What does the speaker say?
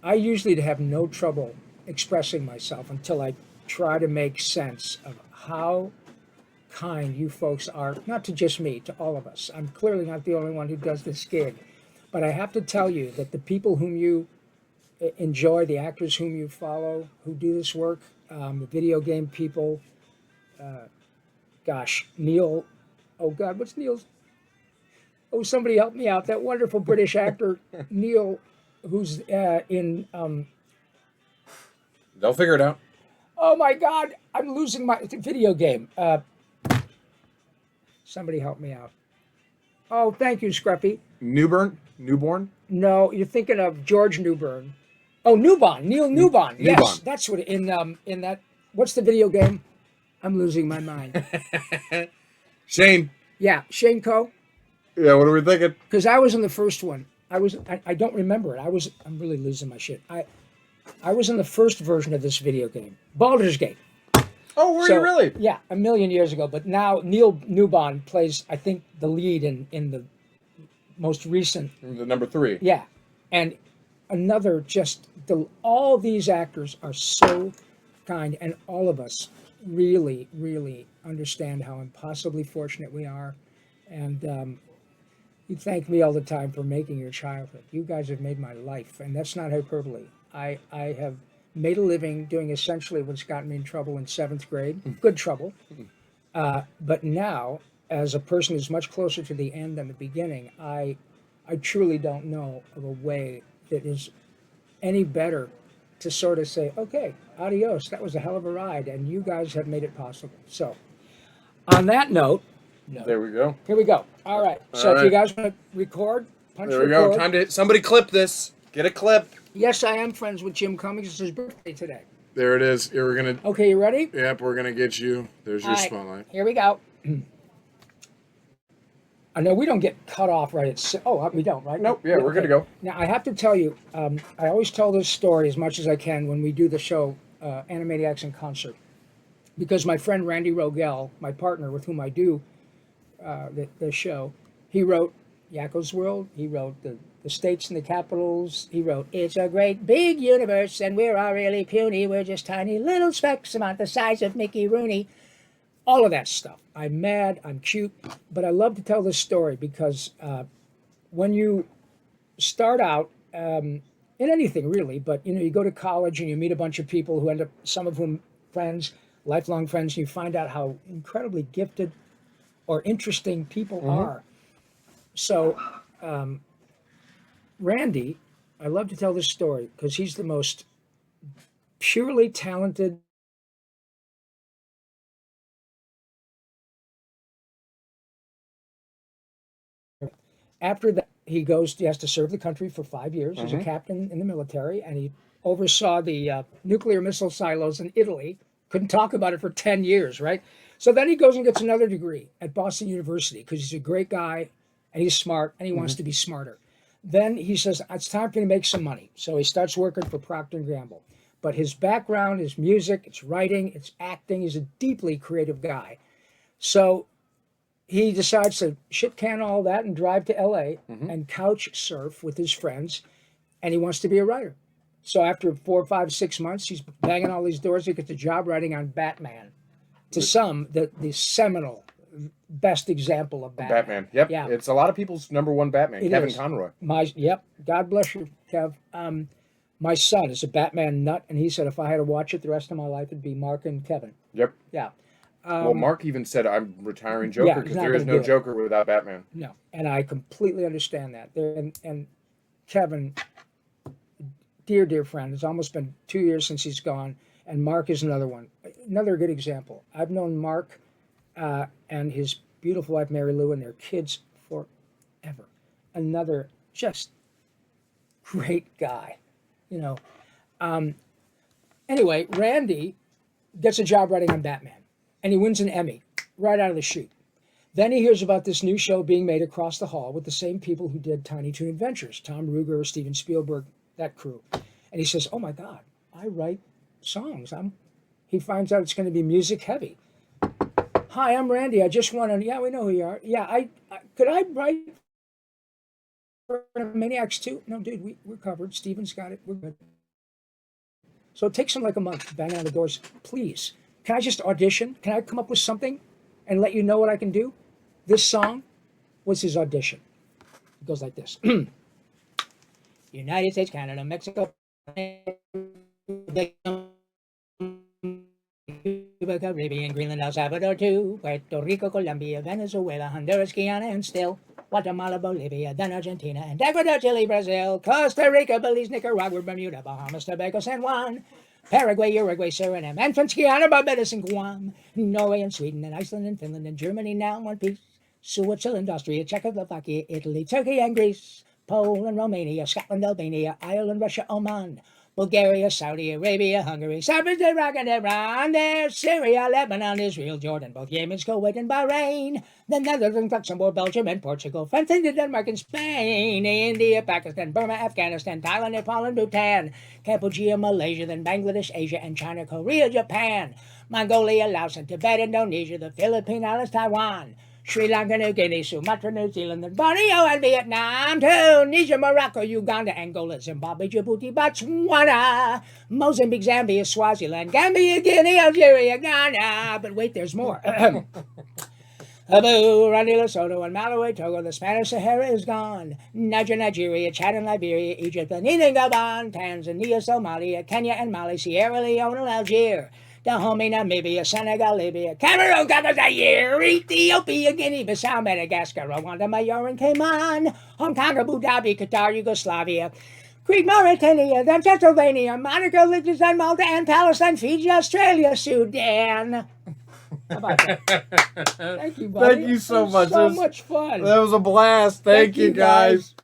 I usually have no trouble expressing myself until I try to make sense of how kind you folks are, not to just me, to all of us. I'm clearly not the only one who does this gig. But I have to tell you that the people whom you enjoy, the actors whom you follow, who do this work, the video game people, gosh, Neil, oh God, what's Neil's? Oh, somebody help me out. That wonderful British actor, Neil, who's in, They'll figure it out. oh my God, I'm losing my video game. Somebody help me out. Oh, thank you, Scruffy. Newborn. No, you're thinking of George Newbern. Oh, Newbon, Neil Newbon. Yes, Newbon. that's what in that. What's the video game? I'm losing my mind. Shane. Yeah, Shane Co. Yeah, what are we thinking? Because I was in the first one. I don't remember it. I'm really losing my shit. I was in the first version of this video game, Baldur's Gate. Oh, were you really? Yeah, a million years ago. But now Neil Newbon plays, I think, the lead in the most recent. The number 3. Yeah, and another all these actors are so kind, and all of us really, really understand how impossibly fortunate we are, and you thank me all the time for making your childhood. You guys have made my life, and that's not hyperbole. I have made a living doing essentially what's gotten me in trouble in 7th grade, good trouble, but now, as a person who's much closer to the end than the beginning, I truly don't know of a way that is any better to sort of say, okay, adios, that was a hell of a ride, and you guys have made it possible. So, on that note, There we go. here we go. All right. So, if you guys want to record, punch There we record. go. Time to somebody clip this. Get a clip. Yes, I am friends with Jim Cummings. It's his birthday today. There it is. Here we're gonna. Okay, you ready? Yep, we're gonna get you. There's your All right, spotlight. here we go. I know we don't get cut off right at. Oh, we don't, right? Nope. Yeah, we're good to go. Now, I have to tell you, I always tell this story as much as I can when we do the show, Animaniacs in Concert, because my friend Randy Rogel, my partner with whom I do the show, he wrote Yakko's World. He wrote the States and the Capitals. He wrote It's a Great Big Universe, and we're all really puny. We're just tiny little specks about the size of Mickey Rooney. All of that stuff. I'm mad, I'm cute, but I love to tell this story because when you start out in anything really, but you go to college and you meet a bunch of people who end up, some of whom friends, lifelong friends, and you find out how incredibly gifted or interesting people are. So, Randy, I love to tell this story because he's the most purely talented. After that, he has to serve the country for 5 years as a captain in the military, and he oversaw the nuclear missile silos in Italy. Couldn't talk about it for 10 years, right? So then he goes and gets another degree at Boston University because he's a great guy, and he's smart, and he wants to be smarter. Then he says, it's time for me to make some money. So he starts working for Procter & Gamble. But his background is music, it's writing, it's acting. He's a deeply creative guy. So he decides to shit can all that and drive to LA and couch surf with his friends, and he wants to be a writer. So after 4, 5, 6 months, he's banging all these doors. He gets a job writing on Batman. To some, the seminal, best example of Batman. Yep. Yeah. It's a lot of people's number one Batman. Kevin is. Conroy. Yep. God bless you, Kev. My son is a Batman nut, and he said if I had to watch it the rest of my life, it'd be Mark and Kevin. Yep. Yeah. Well, Mark even said, I'm retiring Joker because there is no Joker without Batman. No, and I completely understand that. And Kevin, dear, dear friend, it's almost been 2 years since he's gone, and Mark is another one. Another good example. I've known Mark and his beautiful wife, Mary Lou, and their kids forever. Another just great guy, Anyway, Randy gets a job writing on Batman. And he wins an Emmy right out of the chute. Then he hears about this new show being made across the hall with the same people who did Tiny Toon Adventures, Tom Ruegger, Steven Spielberg, that crew. And he says, oh my God, I write songs. He finds out it's going to be music heavy. Hi, I'm Randy. I just want to, yeah, we know who you are. Yeah, could I write Maniacs too? No, dude, we're covered. Steven's got it. We're good. So it takes him like a month banging on the doors. Please, can I just audition? Can I come up with something and let you know what I can do? This song was his audition. It goes like this. United States, Canada, Mexico, Cuba, Caribbean, Greenland, El Salvador too, Puerto Rico, Colombia, Venezuela, Honduras, Guyana, and still Guatemala, Bolivia, then Argentina, and Ecuador, Chile, Brazil, Costa Rica, Belize, Nicaragua, Bermuda, Bahamas, Tobago, San Juan, Paraguay, Uruguay, Suriname, and French Guiana, Barbados, and Guam, Norway, and Sweden, and Iceland, and Finland, and Germany now in one piece, Switzerland, Austria, Czechoslovakia, Italy, Turkey, and Greece, Poland, Romania, Scotland, Albania, Ireland, Russia, Oman, Bulgaria, Saudi Arabia, Hungary, Cyprus, Iraq, and Iran, there's Syria, Lebanon, Israel, Jordan, both Yemen, Kuwait, and Bahrain, the Netherlands, Luxembourg, Belgium, and Portugal, France, Denmark, and Spain, India, Pakistan, Burma, Afghanistan, Thailand, Nepal, and Bhutan, Cambodia, Malaysia, then Bangladesh, Asia, and China, Korea, Japan, Mongolia, Laos, and Tibet, Indonesia, the Philippine Islands, Taiwan, Sri Lanka, New Guinea, Sumatra, New Zealand, and Borneo, and Vietnam, Tunisia, Morocco, Uganda, Angola, Zimbabwe, Djibouti, Botswana, Mozambique, Zambia, Swaziland, Gambia, Guinea, Algeria, Ghana. But wait, there's more. Abu, Rwanda, Lesotho, and Malawi, Togo, the Spanish Sahara is gone. Niger, Nigeria, Chad, and Liberia, Egypt, Benin, Gabon, Tanzania, Somalia, Kenya, and Mali, Sierra Leone, and Algeria. Dahomey, Namibia, Senegal, Libya, Cameroon, Ghana, Zaire, Ethiopia, Guinea, Bissau, Madagascar, Rwanda, Mayor, and Cayman, Hong Kong, Abu Dhabi, Qatar, Yugoslavia, Crete, Mauritania, then Pennsylvania, Monaco, Liechtenstein, Malta, and Palestine, Fiji, Australia, Sudan. How about that? Thank you, buddy. Thank you so much. So much fun. That was a blast. Thank you, guys.